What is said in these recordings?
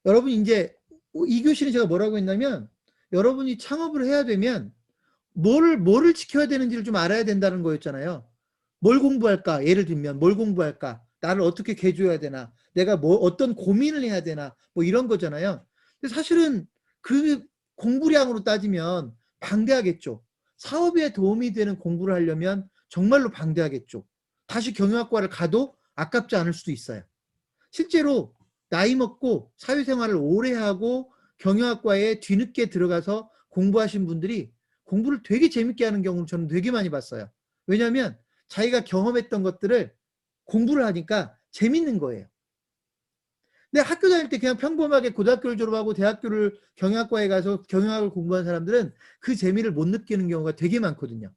여러분 이제 이 교실은 제가 뭐라고 했냐면 여러분이 창업을 해야 되면 뭐를 지켜야 되는지를 좀 알아야 된다는 거였잖아요. 뭘 공부할까? 예를 들면 뭘 공부할까? 나를 어떻게 개조해야 되나? 내가 어떤 고민을 해야 되나? 뭐 이런 거잖아요. 근데 사실은 그 공부량으로 따지면 방대하겠죠. 사업에 도움이 되는 공부를 하려면 정말로 방대하겠죠. 다시 경영학과를 가도 아깝지 않을 수도 있어요. 실제로 나이 먹고 사회생활을 오래 하고 경영학과에 뒤늦게 들어가서 공부하신 분들이 공부를 되게 재밌게 하는 경우를 저는 되게 많이 봤어요. 왜냐하면 자기가 경험했던 것들을 공부를 하니까 재밌는 거예요. 근데 학교 다닐 때 그냥 평범하게 고등학교를 졸업하고 대학교를 경영학과에 가서 경영학을 공부한 사람들은 그 재미를 못 느끼는 경우가 되게 많거든요.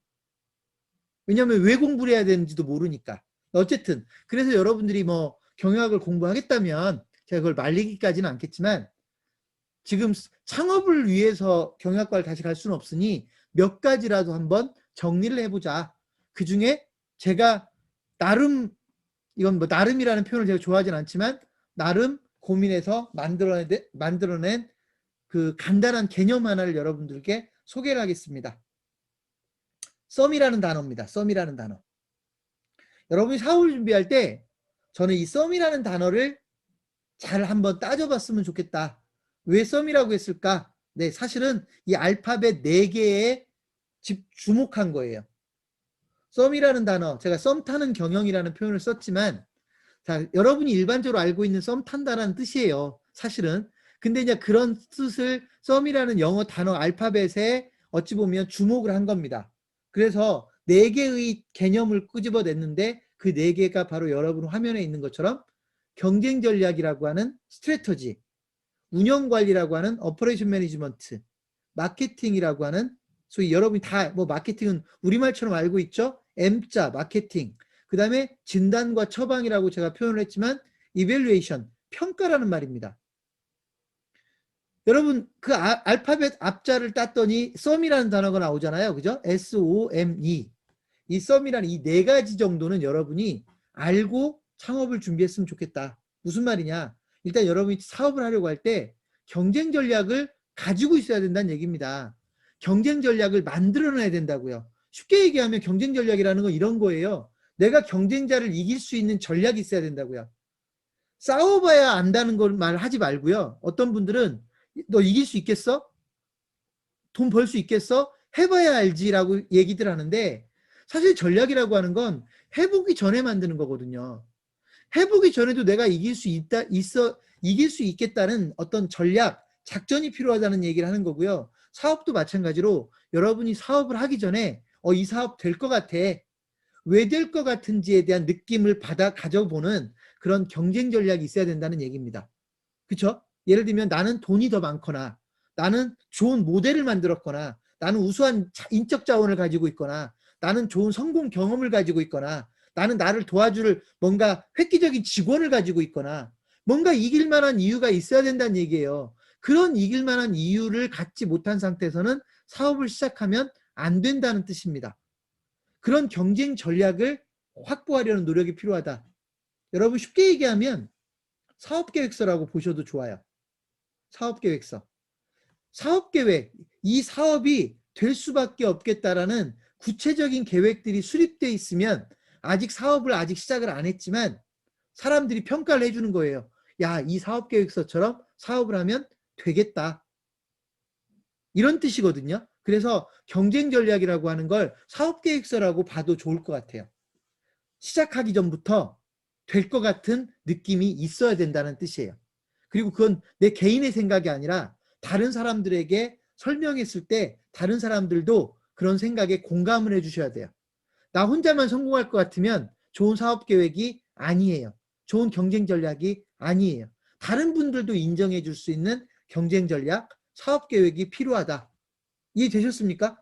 왜냐하면 왜 공부를 해야 되는지도 모르니까. 어쨌든 그래서 여러분들이 뭐 경영학을 공부하겠다면 제가 그걸 말리기까지는 않겠지만 지금 창업을 위해서 경영학과를 다시 갈 수는 없으니 몇 가지라도 한번 정리를 해보자. 그중에 제가 나름, 이건 뭐 나름이라는 표현을 제가 좋아하진 않지만 나름 고민해서 만들어낸 그 간단한 개념 하나를 여러분들께 소개를 하겠습니다. 썸이라는 단어입니다. 썸이라는 단어. 여러분이 사업을 준비할 때 저는 이 썸이라는 단어를 잘 한번 따져봤으면 좋겠다. 왜 썸이라고 했을까? 네, 사실은 이 알파벳 4개에 주목한 거예요. 썸이라는 단어, 제가 썸 타는 경영이라는 표현을 썼지만 자, 여러분이 일반적으로 알고 있는 썸 탄다라는 뜻이에요. 사실은. 근데 이제 그런 뜻을 썸이라는 영어 단어 알파벳에 어찌 보면 주목을 한 겁니다. 그래서 4개의 개념을 끄집어냈는데 그 4개가 바로 여러분 화면에 있는 것처럼 경쟁 전략이라고 하는 스트래터지, 운영 관리라고 하는 오퍼레이션 매니지먼트, 마케팅이라고 하는 소위 여러분이 다 뭐 마케팅은 우리말처럼 알고 있죠? M자 마케팅. 그다음에 진단과 처방이라고 제가 표현을 했지만 이밸류에이션 평가라는 말입니다. 여러분 그 알파벳 앞자를 땄더니 썸이라는 단어가 나오잖아요. 그죠? SOME. 이 썸이라는 이 4가지 정도는 여러분이 알고 창업을 준비했으면 좋겠다. 무슨 말이냐? 일단 여러분이 사업을 하려고 할 때 경쟁 전략을 가지고 있어야 된다는 얘기입니다. 경쟁 전략을 만들어내야 된다고요. 쉽게 얘기하면 경쟁 전략이라는 건 이런 거예요. 내가 경쟁자를 이길 수 있는 전략이 있어야 된다고요. 싸워봐야 안다는 걸 말하지 말고요. 어떤 분들은 너 이길 수 있겠어? 돈 벌 수 있겠어? 해봐야 알지라고 얘기들 하는데 사실 전략이라고 하는 건 해보기 전에 만드는 거거든요. 해보기 전에도 내가 이길 수 있겠다는 어떤 전략, 작전이 필요하다는 얘기를 하는 거고요. 사업도 마찬가지로 여러분이 사업을 하기 전에 이 사업 될 것 같아. 왜 될 것 같은지에 대한 느낌을 가져보는 그런 경쟁 전략이 있어야 된다는 얘기입니다. 그렇죠? 예를 들면 나는 돈이 더 많거나 나는 좋은 모델을 만들었거나 나는 우수한 인적 자원을 가지고 있거나 나는 좋은 성공 경험을 가지고 있거나 나는 나를 도와줄 뭔가 획기적인 직원을 가지고 있거나 뭔가 이길 만한 이유가 있어야 된다는 얘기예요. 그런 이길 만한 이유를 갖지 못한 상태에서는 사업을 시작하면 안 된다는 뜻입니다. 그런 경쟁 전략을 확보하려는 노력이 필요하다. 여러분 쉽게 얘기하면 사업계획서라고 보셔도 좋아요. 사업계획서. 사업계획. 이 사업이 될 수밖에 없겠다라는 구체적인 계획들이 수립되어 있으면 아직 시작을 안 했지만 사람들이 평가를 해주는 거예요. 야, 이 사업계획서처럼 사업을 하면 되겠다. 이런 뜻이거든요. 그래서 경쟁 전략이라고 하는 걸 사업계획서라고 봐도 좋을 것 같아요. 시작하기 전부터 될 것 같은 느낌이 있어야 된다는 뜻이에요. 그리고 그건 내 개인의 생각이 아니라 다른 사람들에게 설명했을 때 다른 사람들도 그런 생각에 공감을 해주셔야 돼요. 나 혼자만 성공할 것 같으면 좋은 사업 계획이 아니에요. 좋은 경쟁 전략이 아니에요. 다른 분들도 인정해 줄 수 있는 경쟁 전략, 사업 계획이 필요하다. 이해되셨습니까?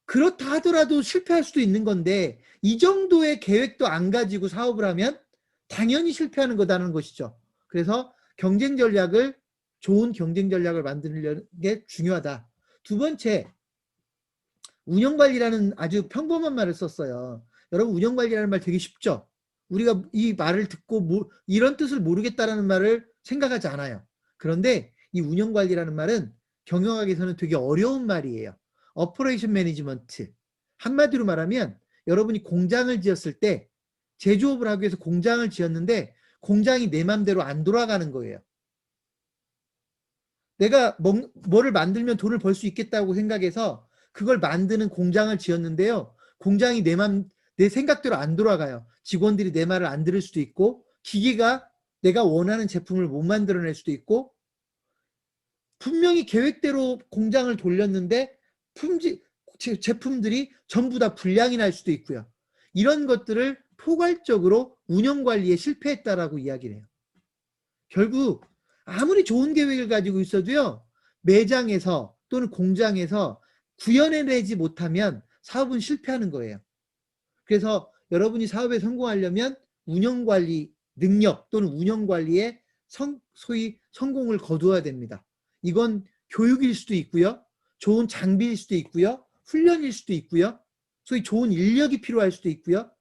그렇다 하더라도 실패할 수도 있는 건데 이 정도의 계획도 안 가지고 사업을 하면 당연히 실패하는 거다는 것이죠. 그래서 좋은 경쟁 전략을 만드는 게 중요하다. 두 번째, 운영관리라는 아주 평범한 말을 썼어요. 여러분 운영관리라는 말 되게 쉽죠? 우리가 이 말을 듣고 이런 뜻을 모르겠다라는 말을 생각하지 않아요. 그런데 이 운영관리라는 말은 경영학에서는 되게 어려운 말이에요. 오퍼레이션 매니지먼트. 한마디로 말하면 여러분이 공장을 지었을 때 제조업을 하기 위해서 공장을 지었는데 공장이 내 맘대로 안 돌아가는 거예요. 내가 뭐를 만들면 돈을 벌 수 있겠다고 생각해서 그걸 만드는 공장을 지었는데요. 공장이 내 생각대로 안 돌아가요. 직원들이 내 말을 안 들을 수도 있고 기계가 내가 원하는 제품을 못 만들어낼 수도 있고 분명히 계획대로 공장을 돌렸는데 제품들이 전부 다 불량이 날 수도 있고요. 이런 것들을 포괄적으로 운영관리에 실패했다라고 이야기를 해요. 결국 아무리 좋은 계획을 가지고 있어도요. 매장에서 또는 공장에서 구현해내지 못하면 사업은 실패하는 거예요. 그래서 여러분이 사업에 성공하려면 운영관리 능력 또는 운영관리에 소위 성공을 거두어야 됩니다. 이건 교육일 수도 있고요. 좋은 장비일 수도 있고요. 훈련일 수도 있고요. 소위 좋은 인력이 필요할 수도 있고요.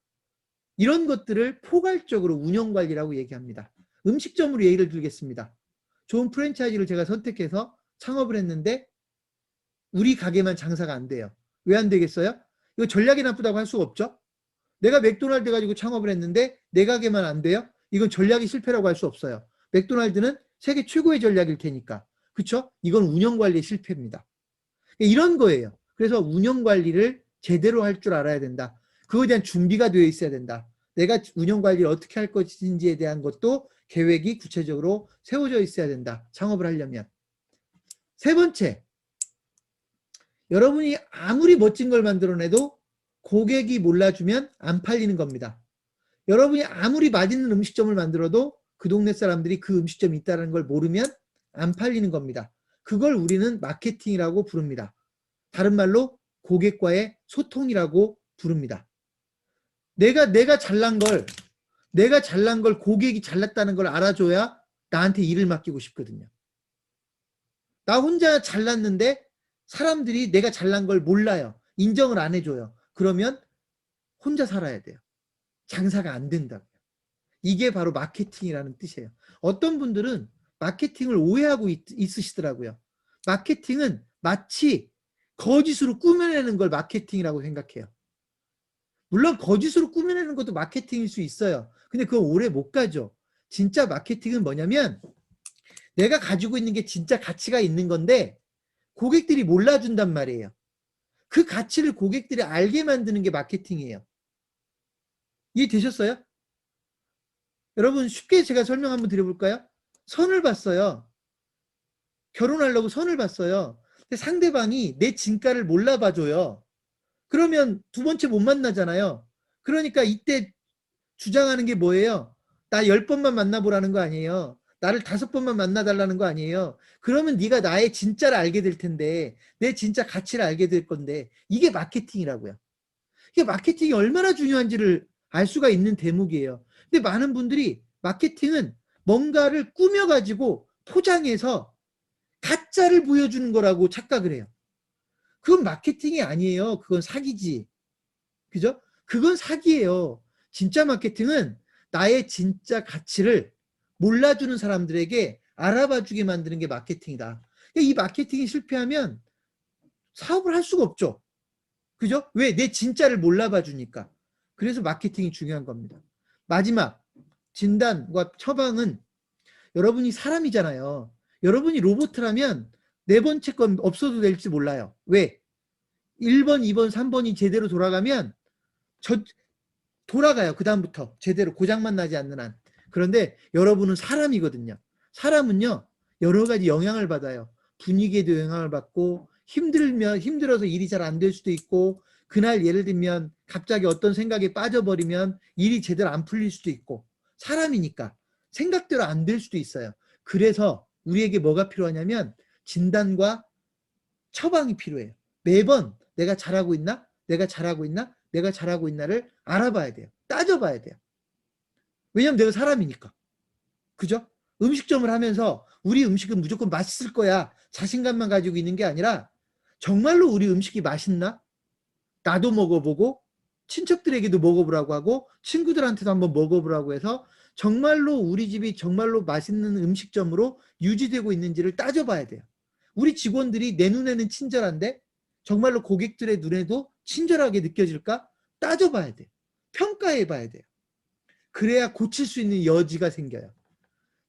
이런 것들을 포괄적으로 운영관리라고 얘기합니다. 음식점으로 예를 들겠습니다. 좋은 프랜차이즈를 제가 선택해서 창업을 했는데 우리 가게만 장사가 안 돼요. 왜 안 되겠어요? 이거 전략이 나쁘다고 할 수가 없죠. 내가 맥도날드 가지고 창업을 했는데 내 가게만 안 돼요? 이건 전략이 실패라고 할 수 없어요. 맥도날드는 세계 최고의 전략일 테니까. 그렇죠? 이건 운영관리의 실패입니다. 이런 거예요. 그래서 운영관리를 제대로 할 줄 알아야 된다. 그거에 대한 준비가 되어 있어야 된다. 내가 운영관리를 어떻게 할 것인지에 대한 것도 계획이 구체적으로 세워져 있어야 된다. 창업을 하려면. 세 번째, 여러분이 아무리 멋진 걸 만들어내도 고객이 몰라주면 안 팔리는 겁니다. 여러분이 아무리 맛있는 음식점을 만들어도 그 동네 사람들이 그 음식점이 있다는 걸 모르면 안 팔리는 겁니다. 그걸 우리는 마케팅이라고 부릅니다. 다른 말로 고객과의 소통이라고 부릅니다. 내가 잘난 걸 고객이 잘났다는 걸 알아줘야 나한테 일을 맡기고 싶거든요. 나 혼자 잘났는데 사람들이 내가 잘난 걸 몰라요. 인정을 안 해줘요. 그러면 혼자 살아야 돼요. 장사가 안 된다고요. 이게 바로 마케팅이라는 뜻이에요. 어떤 분들은 마케팅을 오해하고 있으시더라고요. 마케팅은 마치 거짓으로 꾸며내는 걸 마케팅이라고 생각해요. 물론 거짓으로 꾸며내는 것도 마케팅일 수 있어요. 근데 그거 오래 못 가죠. 진짜 마케팅은 뭐냐면 내가 가지고 있는 게 진짜 가치가 있는 건데 고객들이 몰라준단 말이에요. 그 가치를 고객들이 알게 만드는 게 마케팅이에요. 이해되셨어요? 여러분 쉽게 제가 설명 한번 드려볼까요? 선을 봤어요. 결혼하려고 선을 봤어요. 근데 상대방이 내 진가를 몰라봐줘요. 그러면 두 번째 못 만나잖아요. 그러니까 이때 주장하는 게 뭐예요? 나 10번만 만나보라는 거 아니에요. 나를 5번만 만나달라는 거 아니에요. 그러면 네가 나의 진짜를 알게 될 텐데 내 진짜 가치를 알게 될 건데 이게 마케팅이라고요. 이게 마케팅이 얼마나 중요한지를 알 수가 있는 대목이에요. 근데 많은 분들이 마케팅은 뭔가를 꾸며가지고 포장해서 가짜를 보여주는 거라고 착각을 해요. 그건 마케팅이 아니에요. 그건 사기지. 그죠? 그건 사기예요. 진짜 마케팅은 나의 진짜 가치를 몰라주는 사람들에게 알아봐주게 만드는 게 마케팅이다. 이 마케팅이 실패하면 사업을 할 수가 없죠. 그죠? 왜? 내 진짜를 몰라봐 주니까. 그래서 마케팅이 중요한 겁니다. 마지막 진단과 처방은 여러분이 사람이잖아요. 여러분이 로봇이라면 네 번째 건 없어도 될지 몰라요. 왜? 1번, 2번, 3번이 제대로 돌아가면 돌아가요. 그 다음부터 제대로 고장만 나지 않는 한. 그런데 여러분은 사람이거든요. 사람은요 여러 가지 영향을 받아요. 분위기에도 영향을 받고 힘들어서 일이 잘 안 될 수도 있고 그날 예를 들면 갑자기 어떤 생각에 빠져버리면 일이 제대로 안 풀릴 수도 있고 사람이니까 생각대로 안 될 수도 있어요. 그래서 우리에게 뭐가 필요하냐면 진단과 처방이 필요해요. 매번 내가 잘하고 있나? 내가 잘하고 있나? 내가 잘하고 있나를 알아봐야 돼요. 따져봐야 돼요. 왜냐면 내가 사람이니까. 그죠? 음식점을 하면서 우리 음식은 무조건 맛있을 거야. 자신감만 가지고 있는 게 아니라 정말로 우리 음식이 맛있나? 나도 먹어보고 친척들에게도 먹어보라고 하고 친구들한테도 한번 먹어보라고 해서 정말로 우리 집이 정말로 맛있는 음식점으로 유지되고 있는지를 따져봐야 돼요. 우리 직원들이 내 눈에는 친절한데 정말로 고객들의 눈에도 친절하게 느껴질까? 따져봐야 돼요. 평가해봐야 돼요. 그래야 고칠 수 있는 여지가 생겨요.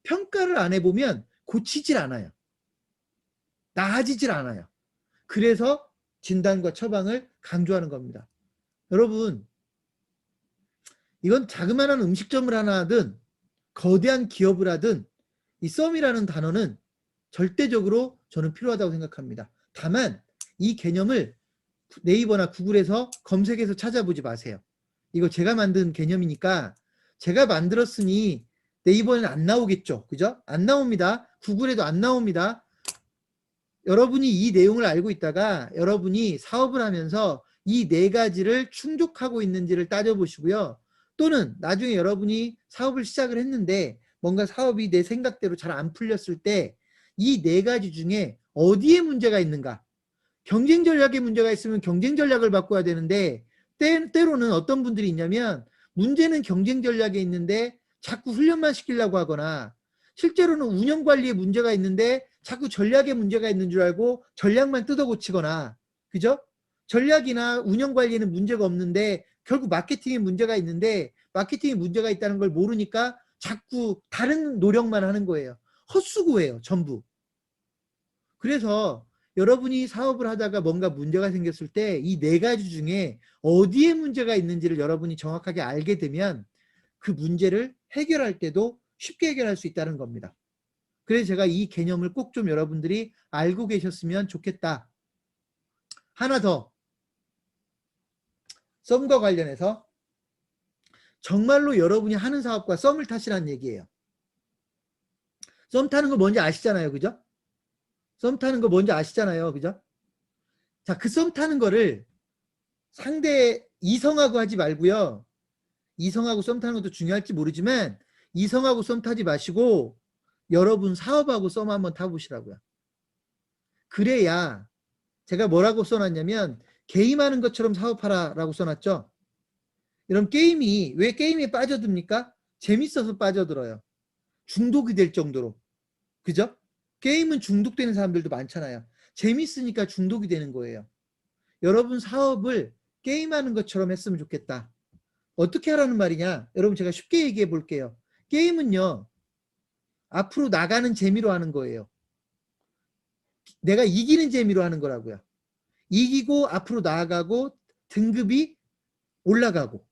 평가를 안 해보면 고치질 않아요. 나아지질 않아요. 그래서 진단과 처방을 강조하는 겁니다. 여러분, 이건 자그마한 음식점을 하나 하든 거대한 기업을 하든 이 썸이라는 단어는 절대적으로 저는 필요하다고 생각합니다. 다만 이 개념을 네이버나 구글에서 검색해서 찾아보지 마세요. 이거 제가 만든 개념이니까 제가 만들었으니 네이버에는 안 나오겠죠. 그죠? 안 나옵니다. 구글에도 안 나옵니다. 여러분이 이 내용을 알고 있다가 여러분이 사업을 하면서 이 네 가지를 충족하고 있는지를 따져보시고요. 또는 나중에 여러분이 사업을 시작을 했는데 뭔가 사업이 내 생각대로 잘 안 풀렸을 때 이 네 가지 중에 어디에 문제가 있는가? 경쟁 전략에 문제가 있으면 경쟁 전략을 바꿔야 되는데 때로는 어떤 분들이 있냐면 문제는 경쟁 전략에 있는데 자꾸 훈련만 시키려고 하거나 실제로는 운영 관리에 문제가 있는데 자꾸 전략에 문제가 있는 줄 알고 전략만 뜯어 고치거나, 그죠? 전략이나 운영 관리에는 문제가 없는데 결국 마케팅에 문제가 있는데 마케팅에 문제가 있다는 걸 모르니까 자꾸 다른 노력만 하는 거예요. 헛수고예요, 전부. 그래서 여러분이 사업을 하다가 뭔가 문제가 생겼을 때 이 네 가지 중에 어디에 문제가 있는지를 여러분이 정확하게 알게 되면 그 문제를 해결할 때도 쉽게 해결할 수 있다는 겁니다. 그래서 제가 이 개념을 꼭 좀 여러분들이 알고 계셨으면 좋겠다. 하나 더, 썸과 관련해서 정말로 여러분이 하는 사업과 썸을 타시라는 얘기예요. 썸 타는 거 뭔지 아시잖아요. 그죠? 썸 타는 거 뭔지 아시잖아요. 그죠? 자, 그 썸 타는 거를 상대 이성하고 하지 말고요. 이성하고 썸 타는 것도 중요할지 모르지만 이성하고 썸 타지 마시고 여러분 사업하고 썸 한번 타보시라고요. 그래야 제가 뭐라고 써놨냐면 게임하는 것처럼 사업하라라고 써놨죠. 이런 게임이 왜 게임에 빠져듭니까? 재밌어서 빠져들어요. 중독이 될 정도로. 그죠? 게임은 중독되는 사람들도 많잖아요. 재밌으니까 중독이 되는 거예요. 여러분 사업을 게임하는 것처럼 했으면 좋겠다. 어떻게 하라는 말이냐? 여러분 제가 쉽게 얘기해 볼게요. 게임은요. 앞으로 나가는 재미로 하는 거예요. 내가 이기는 재미로 하는 거라고요. 이기고 앞으로 나아가고 등급이 올라가고.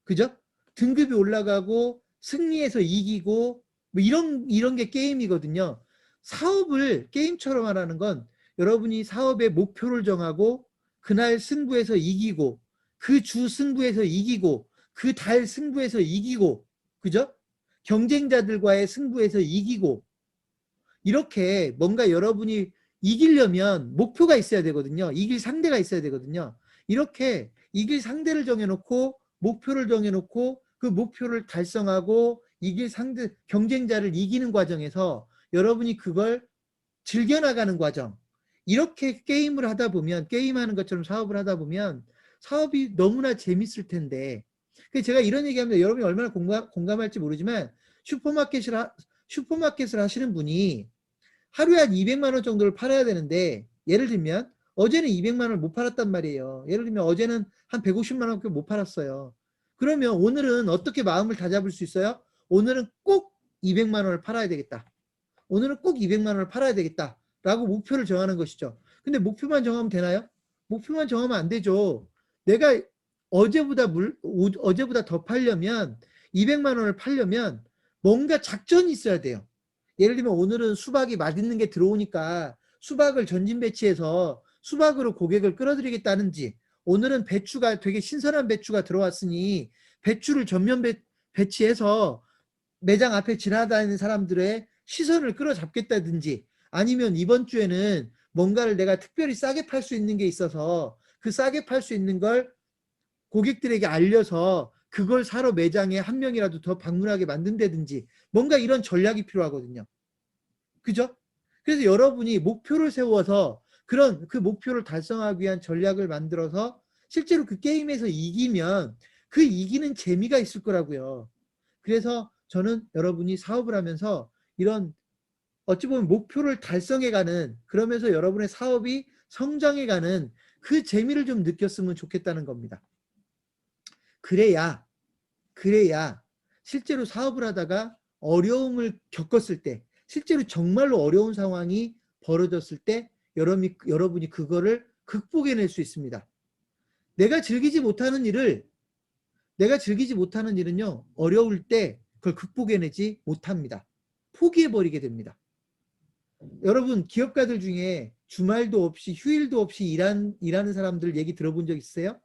그죠? 등급이 올라가고 승리해서 이기고 뭐 이런 게 게임이거든요. 사업을 게임처럼 하라는 건 여러분이 사업의 목표를 정하고 그날 승부에서 이기고 그 주 승부에서 이기고 그 달 승부에서 이기고, 그죠? 경쟁자들과의 승부에서 이기고, 이렇게 뭔가 여러분이 이기려면 목표가 있어야 되거든요. 이길 상대가 있어야 되거든요. 이렇게 이길 상대를 정해놓고 목표를 정해놓고 그 목표를 달성하고 이길 상대 경쟁자를 이기는 과정에서 여러분이 그걸 즐겨나가는 과정, 이렇게 게임을 하다 보면 게임하는 것처럼 사업을 하다 보면 사업이 너무나 재밌을 텐데, 제가 이런 얘기하면 여러분이 얼마나 공감할지 모르지만 슈퍼마켓을 하시는 분이 하루에 한 200만 원 정도를 팔아야 되는데 예를 들면 어제는 200만 원을 못 팔았단 말이에요. 예를 들면 어제는 한 150만 원밖에 못 팔았어요. 그러면 오늘은 어떻게 마음을 다잡을 수 있어요? 오늘은 꼭 200만 원을 팔아야 되겠다. 오늘은 꼭 200만 원을 팔아야 되겠다라고 목표를 정하는 것이죠. 근데 목표만 정하면 되나요? 목표만 정하면 안 되죠. 내가 어제보다 더 팔려면 200만 원을 팔려면 뭔가 작전이 있어야 돼요. 예를 들면 오늘은 수박이 맛있는 게 들어오니까 수박을 전진 배치해서 수박으로 고객을 끌어들이겠다는지, 오늘은 배추가 되게 신선한 배추가 들어왔으니 배추를 전면 배치해서 매장 앞에 지나다니는 사람들의 시선을 끌어잡겠다든지, 아니면 이번 주에는 뭔가를 내가 특별히 싸게 팔 수 있는 게 있어서 그 싸게 팔 수 있는 걸 고객들에게 알려서 그걸 사러 매장에 한 명이라도 더 방문하게 만든다든지, 뭔가 이런 전략이 필요하거든요. 그죠? 그래서 여러분이 목표를 세워서 그런 그 목표를 달성하기 위한 전략을 만들어서 실제로 그 게임에서 이기면 그 이기는 재미가 있을 거라고요. 그래서 저는 여러분이 사업을 하면서 이런 어찌 보면 목표를 달성해가는, 그러면서 여러분의 사업이 성장해가는 그 재미를 좀 느꼈으면 좋겠다는 겁니다. 그래야 실제로 사업을 하다가 어려움을 겪었을 때, 실제로 정말로 어려운 상황이 벌어졌을 때 여러분이 그거를 극복해낼 수 있습니다. 내가 즐기지 못하는 일은요, 어려울 때 그걸 극복해내지 못합니다. 포기해버리게 됩니다. 여러분, 기업가들 중에 주말도 없이 휴일도 없이 일하는 사람들 얘기 들어본 적 있으세요?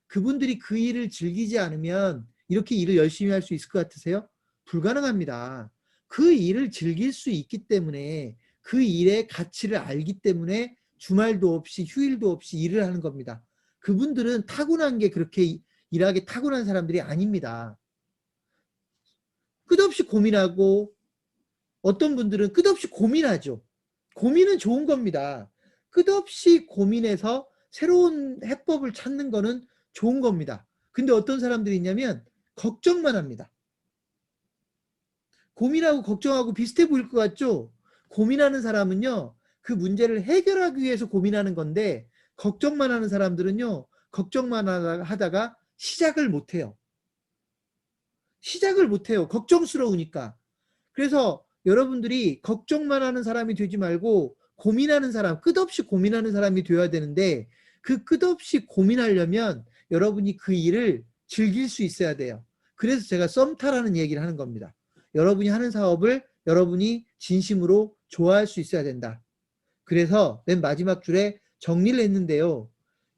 그분들이 그 일을 즐기지 않으면 이렇게 일을 열심히 할 수 있을 것 같으세요? 불가능합니다. 그 일을 즐길 수 있기 때문에, 그 일의 가치를 알기 때문에 주말도 없이 휴일도 없이 일을 하는 겁니다. 그분들은 타고난 게 그렇게 일하게 타고난 사람들이 아닙니다. 끝없이 고민하고, 어떤 분들은 끝없이 고민하죠. 고민은 좋은 겁니다. 끝없이 고민해서 새로운 해법을 찾는 거는 좋은 겁니다. 근데 어떤 사람들이 있냐면 걱정만 합니다. 고민하고 걱정하고 비슷해 보일 것 같죠? 고민하는 사람은요, 그 문제를 해결하기 위해서 고민하는 건데, 걱정만 하는 사람들은요, 걱정만 하다가 시작을 못 해요. 걱정스러우니까. 그래서 여러분들이 걱정만 하는 사람이 되지 말고 고민하는 사람, 끝없이 고민하는 사람이 되어야 되는데, 그 끝없이 고민하려면 여러분이 그 일을 즐길 수 있어야 돼요. 그래서 제가 썸타라는 얘기를 하는 겁니다. 여러분이 하는 사업을 여러분이 진심으로 좋아할 수 있어야 된다. 그래서 맨 마지막 줄에 정리를 했는데요.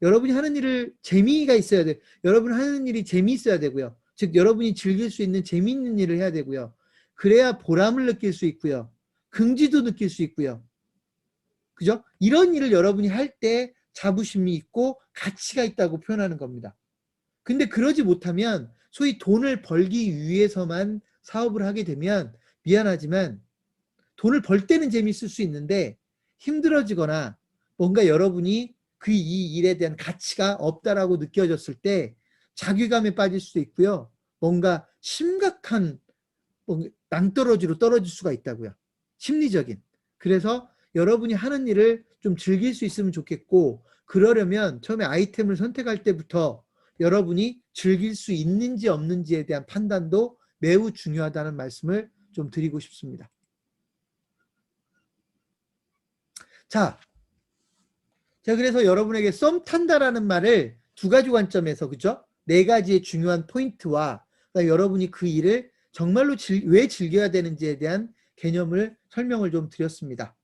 여러분이 하는 일을 재미가 있어야 돼요. 여러분 하는 일이 재미있어야 되고요. 즉 여러분이 즐길 수 있는 재미있는 일을 해야 되고요. 그래야 보람을 느낄 수 있고요. 긍지도 느낄 수 있고요. 그죠? 이런 일을 여러분이 할 때 자부심이 있고 가치가 있다고 표현하는 겁니다. 근데 그러지 못하면, 소위 돈을 벌기 위해서만 사업을 하게 되면, 미안하지만 돈을 벌 때는 재미있을 수 있는데 힘들어지거나 뭔가 여러분이 이 일에 대한 가치가 없다라고 느껴졌을 때 자괴감에 빠질 수도 있고요. 뭔가 심각한 낭떠러지로 떨어질 수가 있다고요. 심리적인. 그래서 여러분이 하는 일을 좀 즐길 수 있으면 좋겠고, 그러려면 처음에 아이템을 선택할 때부터 여러분이 즐길 수 있는지 없는지에 대한 판단도 매우 중요하다는 말씀을 좀 드리고 싶습니다. 자, 제가 그래서 여러분에게 썸 탄다라는 말을 두 가지 관점에서, 그죠? 네 가지의 중요한 포인트와 여러분이 그 일을 정말로 왜 즐겨야 되는지에 대한 개념을 설명을 좀 드렸습니다.